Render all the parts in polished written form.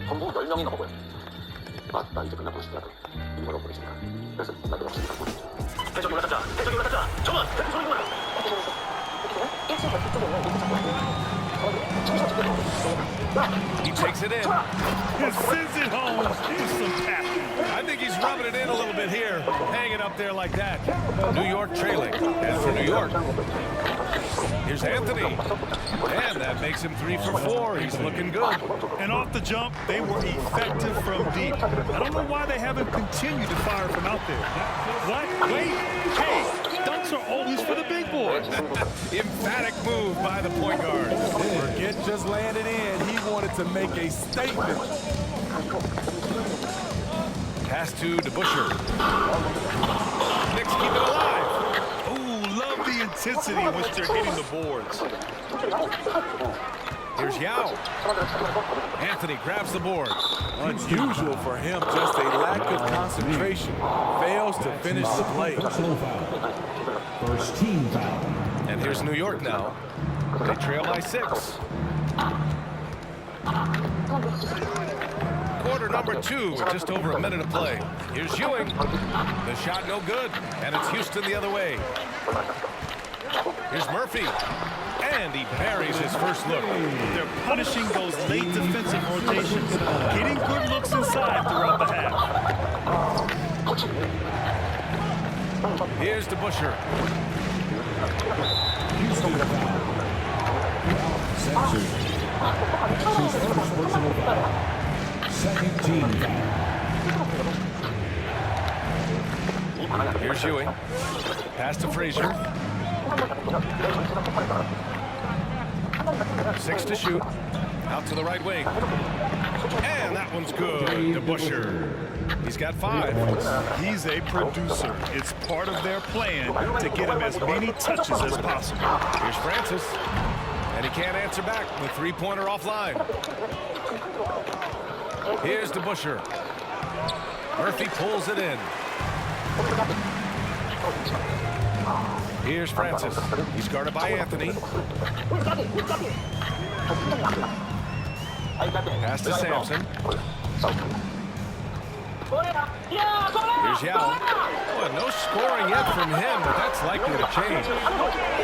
전부 10명이 넘어고요. 맞다, 이제 끝나고 싶더라도 이걸 보겠습니다. 그래서 나도 없으니까 보겠죠. 해적이 올라탔자! 해적이 올라탔자! 저만! 대피 소리 뭐야! He takes it in. He sends it home. He's some passion. I think he's rubbing it in a little bit here, hanging up there like that. New York trailing. And for New York, here's Anthony. And that makes him 3 for 4. He's looking good. And off the jump, they were effective from deep. I don't know why they haven't continued to fire from out there. What? Wait. Hey, dunks are always for the big boys. Emphatic move by the point guard. Forget just laying it in. He wanted to make a statement. Pass to DeBusschere. Knicks keep it alive. Ooh, love the intensity in which they're hitting the boards. Here's Yao. Anthony grabs the board. Unusual for him, just a lack of concentration. Fails to finish the play. First team foul. And here's New York now. They trail by 6. Quarter number 2 with just over a minute of play. Here's Ewing. The shot no good. And it's Houston the other way. Here's Murphy. And he buries his first look. They're punishing those late defensive rotations, getting good looks inside throughout the half. Here's DeBusschere. Houston foul. Sexton. That's his first personal foul. Second team foul. Here's Ewing. Pass to Frazier. 6 to shoot. Out to the right wing. And that one's good. DeBusschere. He's got 5. He's a producer. It's part of their plan to get him as many touches as possible. Here's Francis. And he can't answer back. The three-pointer offline. Here's DeBusschere. Murphy pulls it in. Here's Francis. He's guarded by Anthony. Pass to Sampson. Here's Yao. Boy, no scoring yet from him, but that's likely to change.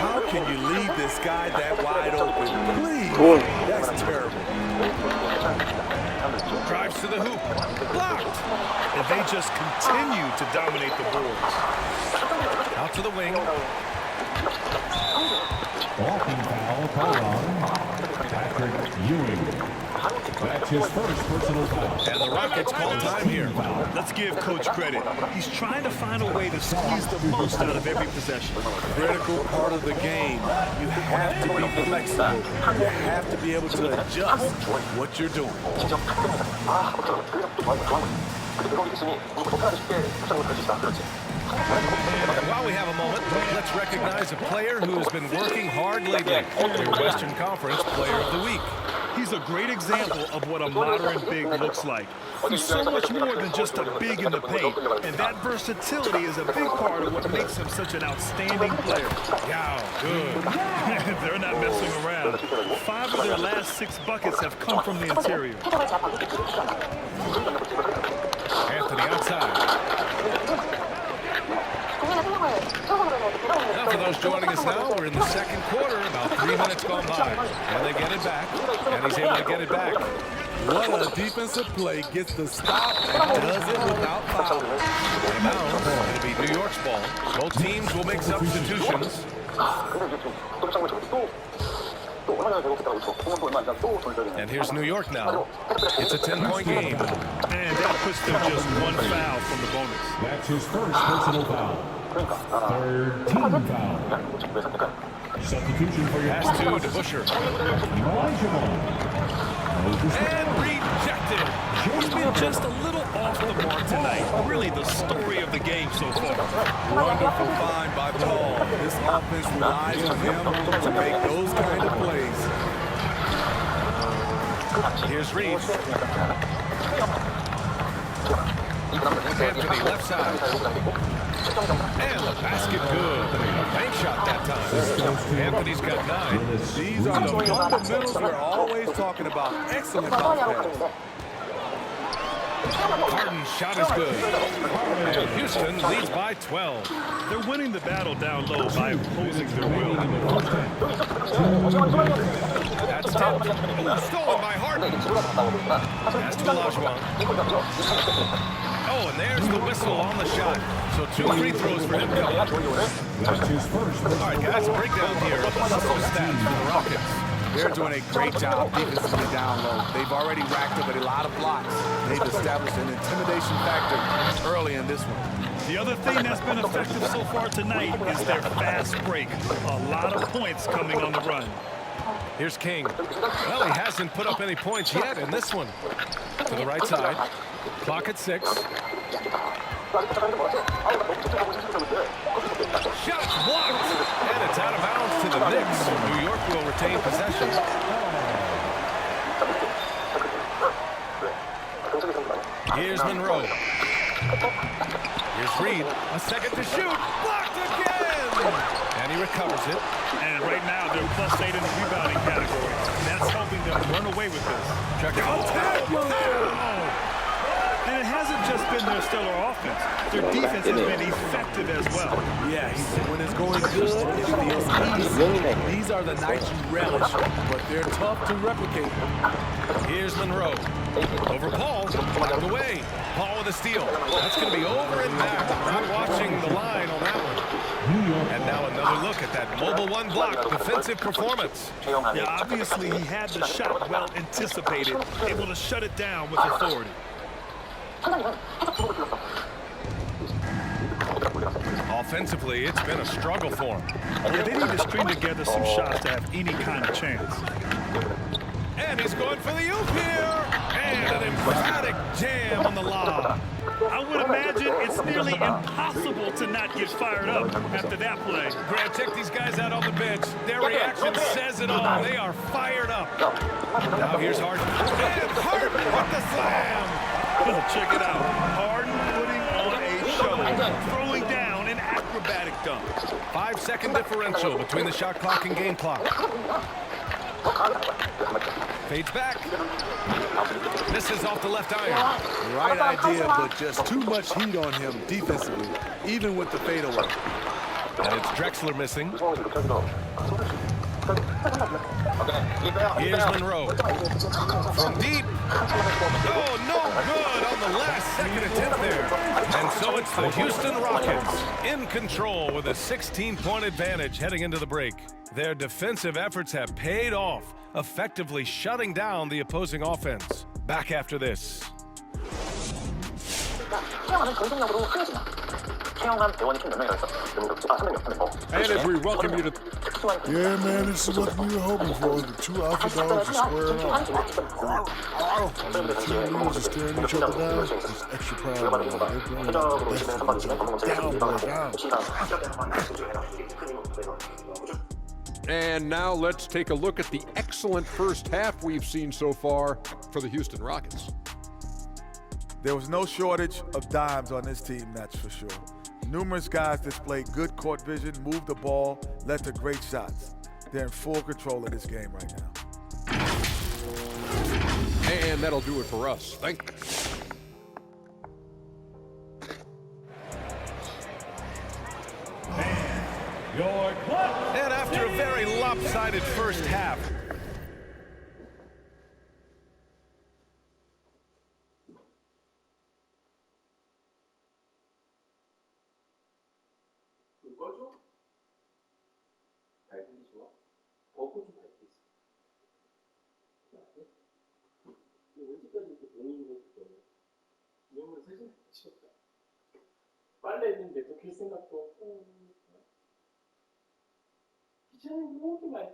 How can you leave this guy that wide open? Please. That's terrible. Drives to the hoop. Blocked. And they just continue to dominate the boards. Out to the wing. Walking foul called on Patrick Ewing. That's his first personal foul. And the Rockets call time here. Let's give Coach credit. He's trying to find a way to squeeze the most out of every possession. Critical part of the game. You have to be flexible. You have to be able to adjust what you're doing. And while we have a moment, let's recognize a player who has been working hard lately. Your Western Conference Player of the Week. He's a great example of what a modern big looks like. He's so much more than just a big in the paint, and that versatility is a big part of what makes him such an outstanding player. Yao, good. They're not messing around. 5 of their last 6 buckets have come from the interior. Anthony outside. Now for those joining us now, we're in the second quarter, about 3 minutes gone by. And they get it back, and he's able to get it back. What a defensive play. Gets the stop and does it without foul. Now, it'll be New York's ball. Both teams will make substitutions. And here's New York now. It's a 10-point game. And that puts them just 1 foul from the bonus. That's his first personal foul. Third team foul. Substitution for your Pass to DeBusschere. And rejected. He's been just a little off the mark tonight. Really the story of the game so far. Wonderful find by Paul. This offense relies on him to make those kind of plays. Here's Reeves. Anthony, left side. And the basket good. A bank shot that time. Anthony's got 9. These are the fundamentals we're always talking about. Excellent bounce pass. Harden's shot is good. And Houston leads by 12. They're winning the battle down low by imposing their will. That's tipped. Stolen by Harden. Pass to Olajuwon. Oh, and there's the whistle on the shot. So 2 free throws for him coming up. That's his first. All right, guys, a breakdown here of the hustle stats for the Rockets. They're doing a great job defensively down low. They've already racked up a lot of blocks. They've established an intimidation factor early in this one. The other thing that's been effective so far tonight is their fast break. A lot of points coming on the run. Here's King. Well, he hasn't put up any points yet in this one. To the right side. Clock at 6. Shot's blocked. And it's out of bounds to the Knicks. New York will retain possession. Here's Monroe. Here's Reed. A second to shoot. Blocked again. And he recovers it. And right now, they're +8 in the rebounding category. That's helping them run away with this. Check it out. And it hasn't just been their stellar offense. Their defense has been effective as well. Yes, when it's going good, it feels easy. These are the nights you relish, but they're tough to replicate. Here's Monroe. Over Paul. Blocked away. Paul with a steal. That's going to be over and back. Not watching the line on that one. And now another look at that mobile 1 block defensive performance. Yeah, obviously he had the shot well anticipated, able to shut it down with authority. Offensively, it's been a struggle for him. Yeah, they need to string together some shots to have any kind of chance. And he's going for the oop here. And an emphatic jam on the lob. I would imagine it's nearly impossible to not get fired up after that play. Grant, check these guys out on the bench. Their reaction says it all. They are fired up. Now here's Harden. And Harden with the slam. Check it out. Harden putting on a show, throwing down an acrobatic dunk. 5-second differential between the shot clock and game clock. Fades back. Misses off the left iron. Right idea, but just too much heat on him defensively, even with the fadeaway. And it's Drexler missing. Here's Monroe. From deep. Oh, no good on the last second attempt there. And so it's the Houston Rockets in control with a 16-point advantage heading into the break. Their defensive efforts have paid off, effectively shutting down the opposing offense. Back after this. And as we welcome you to... Yeah, man, this is what we were hoping for. The 2 alpha dogs are squaring off. The 2 leaders are staring each other down. It's extra proud of them. They're bringing down. And now let's take a look at the excellent first half we've seen so far for the Houston Rockets. There was no shortage of dimes on this team, that's for sure. Numerous guys displayed good court vision, moved the ball, led to great shots. They're in full control of this game right now. And that'll do it for us. Thank you. And after a very lopsided first half, 빨래 했는데 또 킬 생각도 없고 귀찮은 게 너무 많이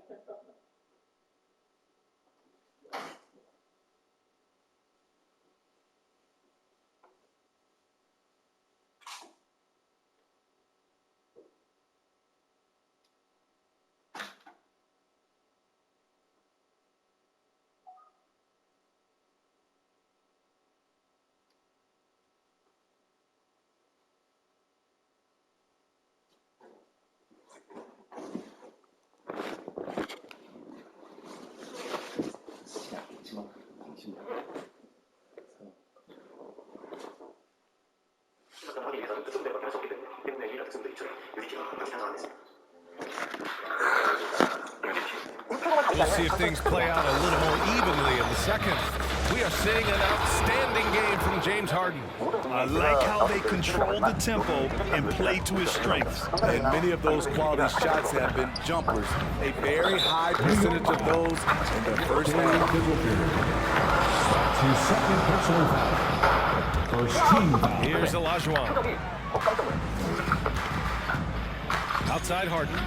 있습니다. 하기 위해서는 특성대로 할수 없기 때문에 유일한 특성도 있죠. 유리티가 강력한 상황이었습니다. We'll see if things play out a little more evenly in the second. We are seeing an outstanding game from James Harden. I like how they control the tempo and play to his strengths. And many of those quality shots have been jumpers. A very high percentage of those in the first half. That's his second personal foul. First team foul. Here's Olajuwon. Outside Harden.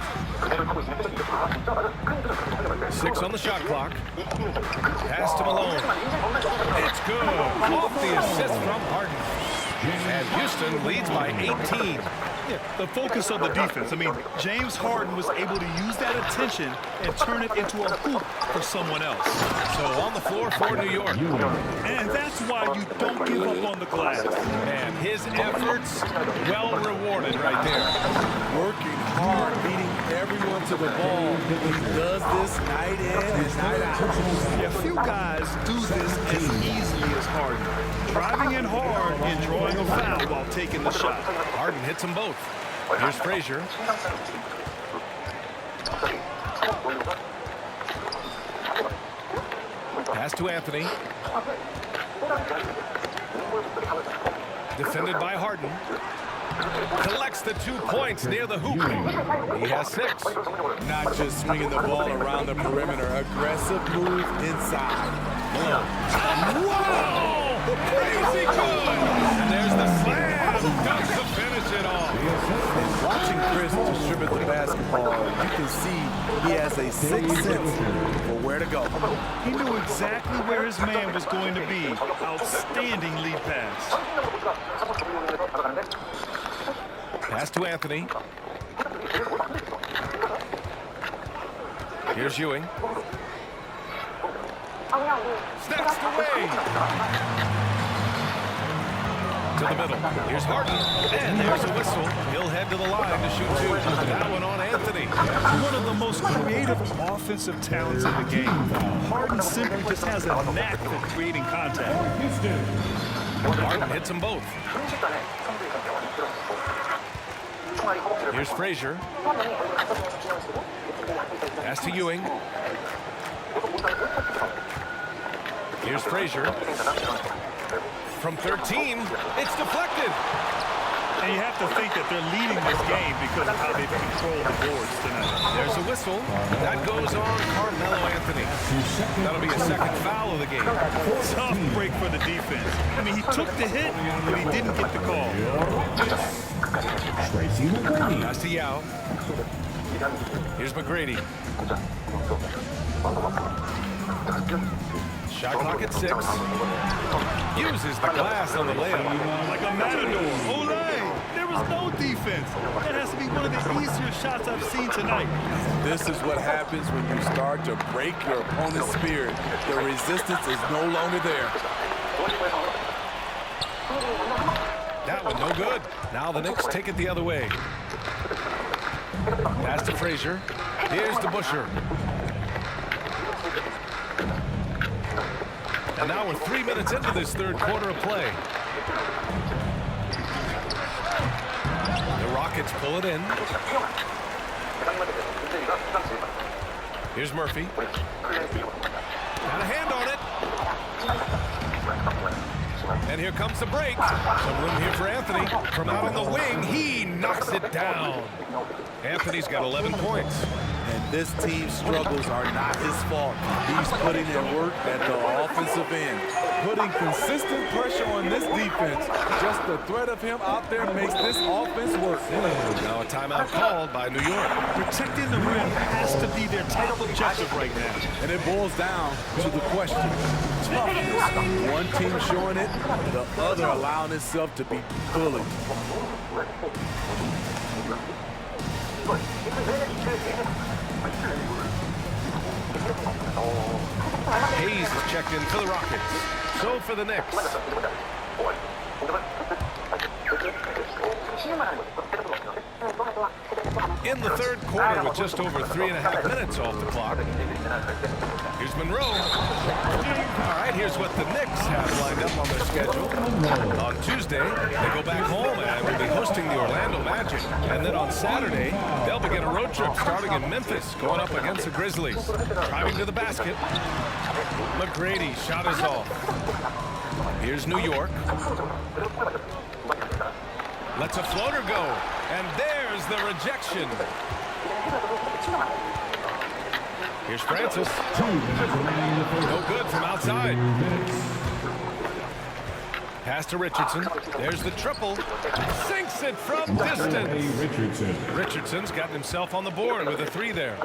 6 on the shot clock. Pass to Malone. It's good. Off the assist from Harden. And Houston leads by 18. Yeah, the focus of the defense. I mean, James Harden was able to use that attention and turn it into a hoop for someone else. So on the floor for New York. And that's why you don't give up on the glass. And his efforts well rewarded right there. Working hard, beating everyone to the ball. He does this night in and night out. Yeah, few guys do this as easily as Harden. Driving in hard and drawing a foul while taking the shot. Harden hits them both. Here's Frazier. Pass to Anthony. Defended by Harden. Collects the 2 points near the hoop. He has 6. Not just swinging the ball around the perimeter. Aggressive move inside. Wow! Crazy good! And there's the slam. Does to finish it off. And watching Chris distribute the basketball, you can see he has a sixth sense for where to go. He knew exactly where his man was going to be. Outstanding lead pass. Pass to Anthony. Here's Ewing. Snatched away. To the middle. Here's Harden. And there's a whistle. He'll head to the line to shoot 2. That one on Anthony. One of the most creative offensive talents in the game. Harden simply just has a knack for creating contact. Harden hits them both. Here's Frazier. Pass to Ewing. Here's Frazier. From 13, it's deflected. And you have to think that they're leading this game because of how they've controlled the boards tonight. There's a whistle. That goes on Carmelo Anthony. That'll be a second foul of the game. Tough break for the defense. I mean, he took the hit, but he didn't get the call. Tracy McGrady. Pass to Yao. Here's McGrady. Shot clock at 6. Uses the glass on the layup. Like a matador. Olay! There was no defense. That has to be one of the easier shots I've seen tonight. This is what happens when you start to break your opponent's spirit. The resistance is no longer there. That one no good. Now the Knicks take it the other way. Pass to Frazier. Here's to Busher. And now we're 3 minutes into this third quarter of play. The Rockets pull it in. Here's Murphy. Got a hand on it. And here comes the break. Some room here for Anthony. From out on the wing, he knocks it down. Anthony's got 11 points. And this team's struggles are not his fault. He's putting in work at the offensive end, putting consistent pressure on this defense. Just the threat of him out there makes this offense work. Now a timeout called by New York. Protecting the rim has to be their top objective right now. And it boils down to the question. Toughness. One team showing it, the other allowing itself to be bullied. Hayes is checked in for the Rockets. So for the Knicks. In the third quarter with just over 3.5 minutes off the clock. Here's Monroe. All right, here's what the Knicks have lined up on their schedule. On Tuesday, they go back home and will be hosting the Orlando Magic. And then on Saturday, they'll begin a road trip starting in Memphis, going up against the Grizzlies. Driving to the basket. McGrady shot is off. Here's New York. Lets a floater go. And there's the rejection. Here's Francis. 2 minutes remaining in the first. No good from outside. Pass to Richardson. There's the triple. Sinks it from distance. Richardson. Richardson's gotten himself on the board with a 3 there.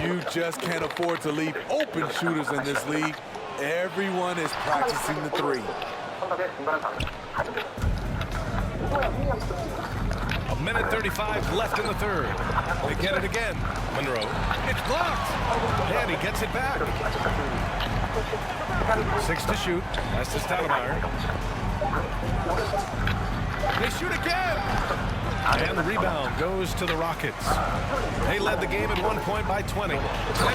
You just can't afford to leave open shooters in this league. Everyone is practicing the 3. A minute 35 left in the third. They get it again. Monroe. It's blocked. And he gets it back. 6 to shoot. That's to Stoudemire. They shoot again. And the rebound goes to the Rockets. They led the game at one point by 20. And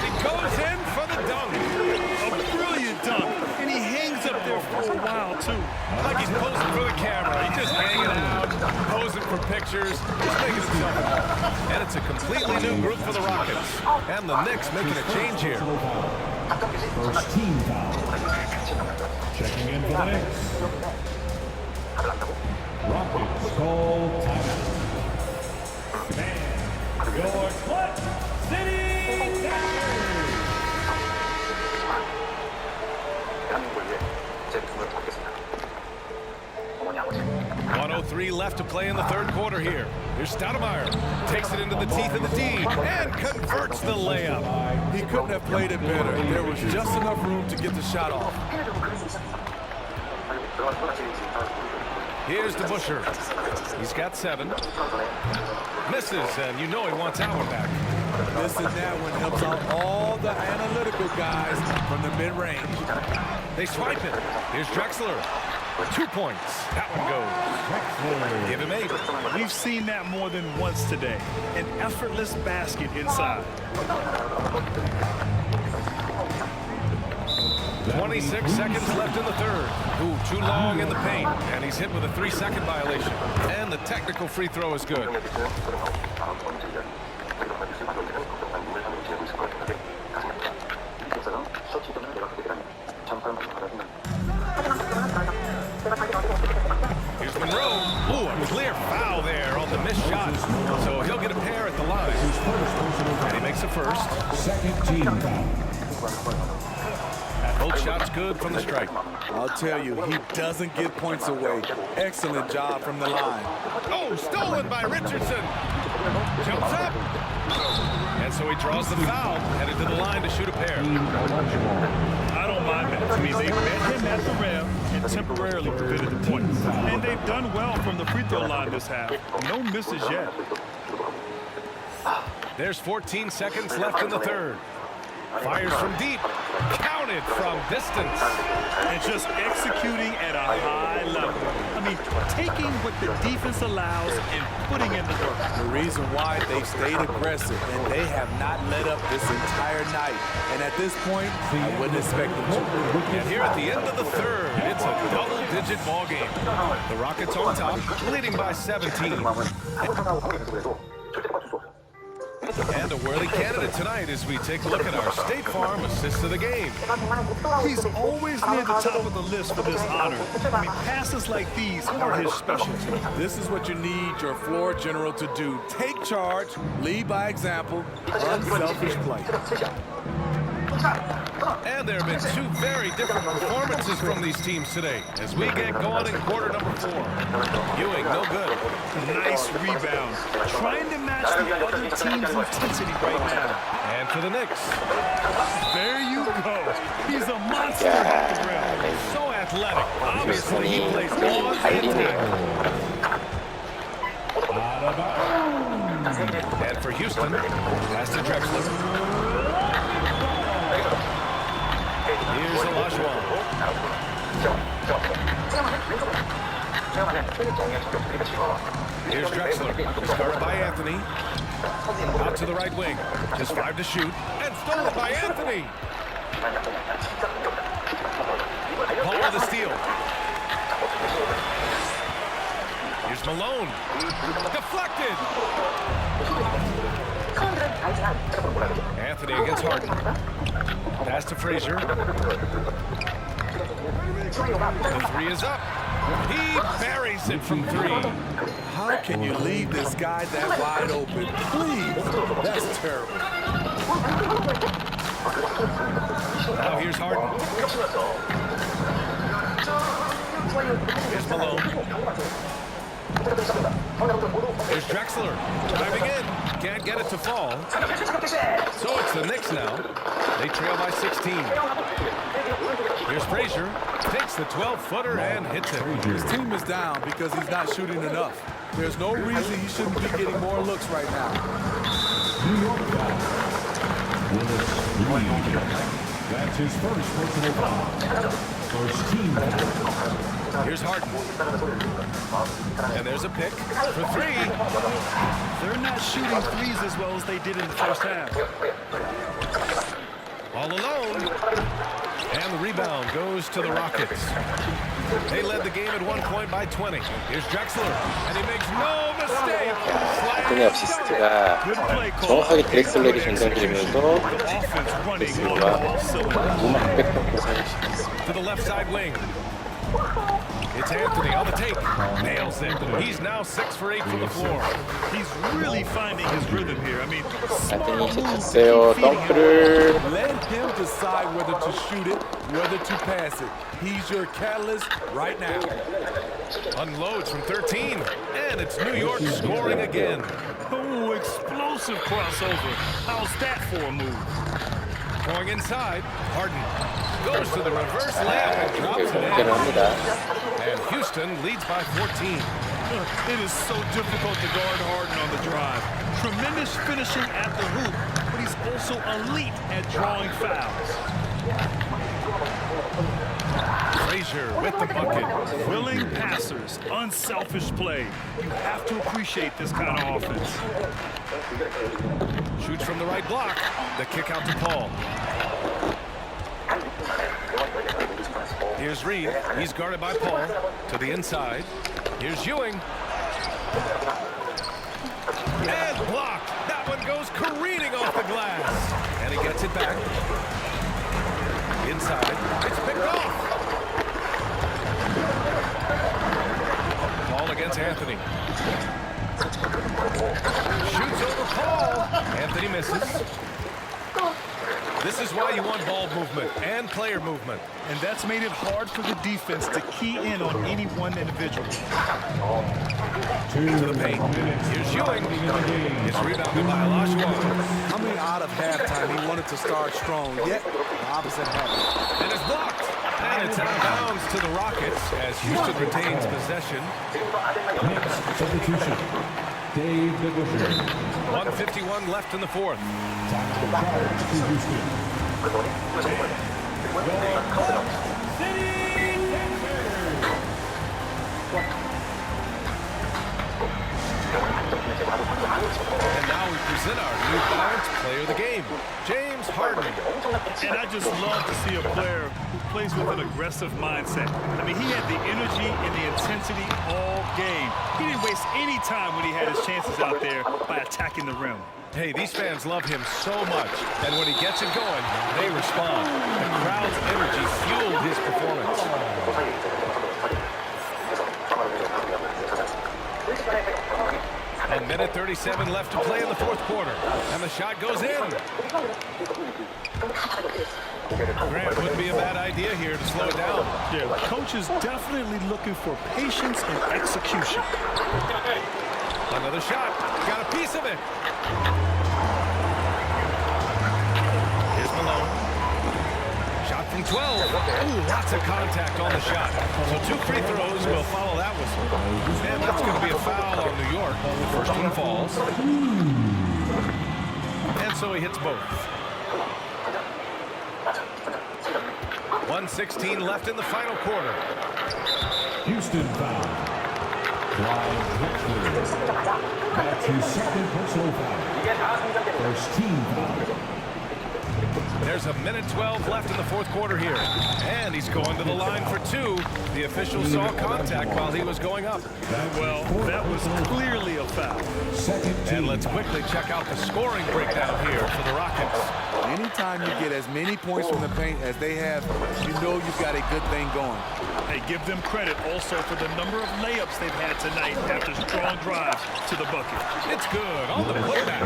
he goes in for the dunk. A brilliant dunk. And he hangs up there for a while, too. Like he's posing for the camera. He's just hanging out, posing for pictures, just making himself at home. And it's a completely new group for the Rockets. And the Knicks making a change here. First team foul. Checking in for the Knicks. Rockets call timeout. Man, your Clutch City Dagger. 1:03 left to play in the third quarter here. Here's Stoudemire. Takes it into the teeth of the D and converts the layup. He couldn't have played it better. There was just enough room to get the shot off. Here's DeBusschere. He's got 7. Misses, and you know he wants Allen back. This and that one helps out all the analytical guys from the mid-range. They swipe it. Here's Drexler. 2 points. That one goes. Give him 8. We've seen that more than once today. An effortless basket inside. 26 seconds left in the third. Ooh, too long in the paint. And he's hit with a 3-second violation. And the technical free throw is good. Here's Monroe. Ooh, a clear foul there on the missed shot. So he'll get a pair at the line. And he makes a first. Second team foul. Both shots good from the stripe. I'll tell you, he doesn't give points away. Excellent job from the line. Oh, stolen by Richardson. Jumps up. And so he draws the foul, headed to the line to shoot a pair. I don't mind that. I mean, they met him at the rim and temporarily prevented the points. And they've done well from the free throw line this half. No misses yet. There's 14 seconds left in the third. Fires from deep. Counted from distance. And just executing at a high level. I mean, taking what the defense allows and putting in the work. The reason why they stayed aggressive, and they have not let up this entire night. And at this point, I wouldn't expect them to. And here at the end of the third, it's a double-digit ball game. The Rockets on top, leading by 17. And a worthy candidate tonight as we take a look at our State Farm assist of the game. He's always near the top of the list for this honor. I mean, passes like these are his specialty. This is what you need your floor general to do. Take charge, lead by example, unselfish play. And there have been 2 very different performances from these teams today as we get going in quarter number 4. Ewing, no good. Nice rebound. Trying to match the other team's intensity right now. And for the Knicks. There you go. He's a monster at the rim. So athletic. Obviously, he plays on and tackle. And for Houston, pass to Drexler. Here's Olajuwon. Here's Drexler. Started by Anthony. Out to the right wing. Just 5 to shoot. And stolen by Anthony. Malone. Deflected. Anthony against Harden. Pass to Frazier. The three is up. He buries it from three. How can you leave this guy that wide open? Please, that's terrible. Now here's Harden. Here's Malone. Here's Drexler. Diving in. Can't get it to fall. So it's the Knicks now. They trail by 16. Here's Frazier. Takes the 12-footer and hits it. His team is down because he's not shooting enough. There's no reason he shouldn't be getting more looks right now. New York foul. Willis Reed. That's his first personal foul. First team foul. Here's Harden. And there's a pick for three. They're not shooting threes as well as they did in the first half. All alone. And the rebound goes to the Rockets. They led the game at one point by 20. Here's Drexler. And he makes no mistake. 안토니 어시스트가 정확하게 드렉슬러에게 전달드리면서 웨슬리가 음악 백퍼로 사용시켰습니다. To the left side wing. It's Anthony on the take. Nails it. He's now 6 for 8 from the floor. He's really finding his rhythm here. I mean, 안토니 셨어요. 덩크를 Let him decide whether to shoot it, whether to pass it. He's your catalyst right now. Unloads from 13. And it's New York scoring again. oh, explosive crossover. How's that for a move? Going inside. Harden goes to the reverse layup and drops it 공개를 in. 합니다. And Houston leads by 14. It is so difficult to guard Harden on the drive. Tremendous finishing at the hoop, but he's also elite at drawing fouls. Frazier with the bucket. Willing passers, unselfish play. You have to appreciate this kind of offense. Shoots from the right block. The kick out to Paul. Here's Reed. He's guarded by Paul. To the inside. Here's Ewing. And blocked. That one goes careening off the glass. And he gets it back. Inside. It's picked off. Paul against Anthony. Shoots over Paul. Anthony misses. This is why you want ball movement and player movement. And that's made it hard for the defense to key in on any one individual. To the paint. Here's Ewing. It's rebounded by Olajuwon. Coming out of halftime, he wanted to start strong, yet the opposite happened. And it's blocked. And it's out of bounds to the Rockets as Houston retains possession. Next substitution. Dave DeBusschere. 1:51 left in the fourth. Time charge to Houston. And now we present our new Giants player of the game, James Harden. And I just love to see a player who plays with an aggressive mindset. I mean, he had the energy and the intensity all game. He didn't waste any time when he had his chances out there by attacking the rim. Hey, these fans love him so much, and when he gets it going, they respond. The crowd's energy fueled his performance. And minute 37 left to play in the fourth quarter, and the shot goes in. Grant, wouldn't be a bad idea here to slow it down. Yeah, the coach is definitely looking for patience and execution. Another shot, got a piece of it. Here's Malone. Shot from 12. Ooh, lots of contact on the shot. So 2 free throws will follow that whistle. And that's going to be a foul on New York. The first one falls. And so he hits both. 1:16 left in the final quarter. Houston foul. Clyde Drexler. That's his second personal foul. First team foul. There's a minute 12 left in the fourth quarter here. And he's going to the line for two. The official saw contact while he was going up. Well, that was clearly a foul. And let's quickly check out the scoring breakdown here for the Rockets. Anytime you get as many points from the paint as they have, you know you've got a good thing going. Hey, give them credit also for the number of layups they've had tonight after strong drives to the bucket. It's good on the putback.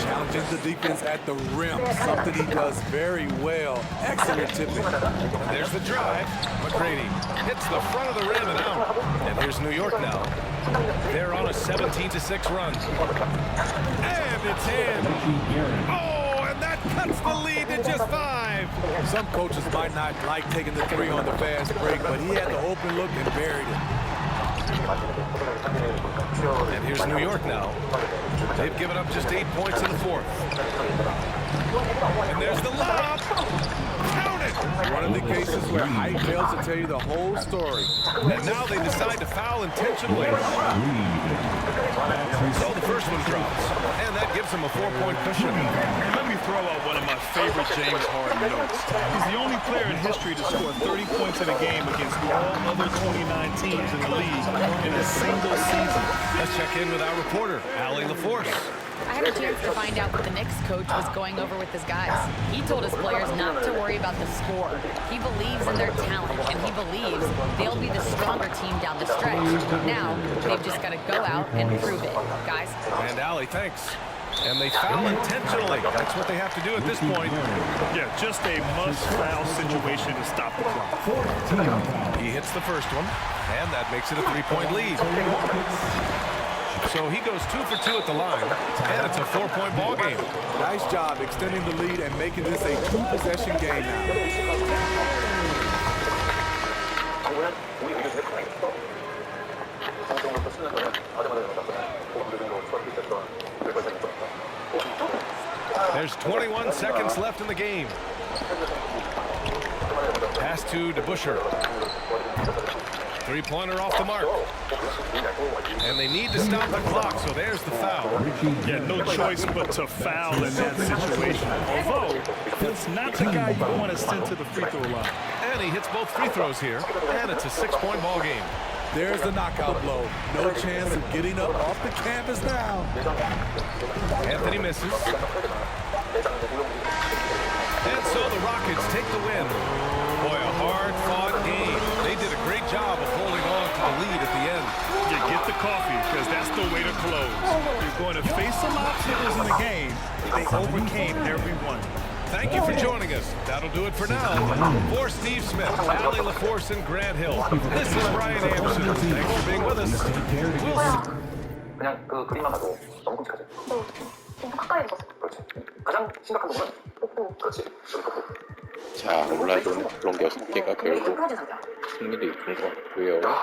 Challenging the defense at the rim, something he does very well. Excellent tipping. There's the drive. McGrady hits the front of the rim and out. And here's New York now. They're on a 17-6 run. And it's in. Oh, and that cuts the lead to just 5. Some coaches might not like taking the three on the fast break, but he had the open look and buried it. And here's New York now. They've given up just 8 points in the fourth. And there's the lob. Count it. One of the cases where height fails to tell you the whole story. And now they decide to foul intentionally. So the first one drops. And that gives them a 4-point cushion. And let me throw out one of my favorite James Harden notes. He's the only player in history to score 30 points in a game against all other 29 teams in the league in a single season. Let's check in with our reporter, Allie LaForce. I had a chance to find out what the Knicks coach was going over with his guys. He told his players not to worry about the score. He believes in their talent, and he believes they'll be the stronger team down the stretch. Now, they've just got to go out and prove it, guys. And Allie, thanks. And they foul intentionally. That's what they have to do at this point. Yeah, just a must-foul situation to stop the clock. He hits the first one, and that makes it a 3-point lead. So he goes 2 for 2 at the line, and it's a 4-point ball game. Nice job extending the lead and making this a 2-possession game now. There's 21 seconds left in the game. Pass to DeBusschere. Three-pointer off the mark. And they need to stop the clock, so there's the foul. Yeah, no choice but to foul in that situation. Although, that's not the guy you want to send to the free throw line. And he hits both free throws here, and it's a 6-point ball game. There's the knockout blow. No chance of getting up off the canvas now. Anthony misses. And so the Rockets take the win. Boy, a hard-fought game. They did a great job of holding on to the lead at the end. You get the coffee, because that's the way to close. You're going to face some obstacles in the game. They overcame every one. Thank you for joining us. That'll do it for now. For Steve Smith, Allie LaForce, and Grant Hill, this is Brian Anderson. Thanks for being with us. We'll see. 그냥 그 그림만 봐도 너무 끔찍하지? 좀 가까이 봤어. 그렇지. 가장 심각한 부분은 폭포. 그렇지. 폭포. 자, 올라준 블록 6개가 결국 승리를 이끈 것 같고요.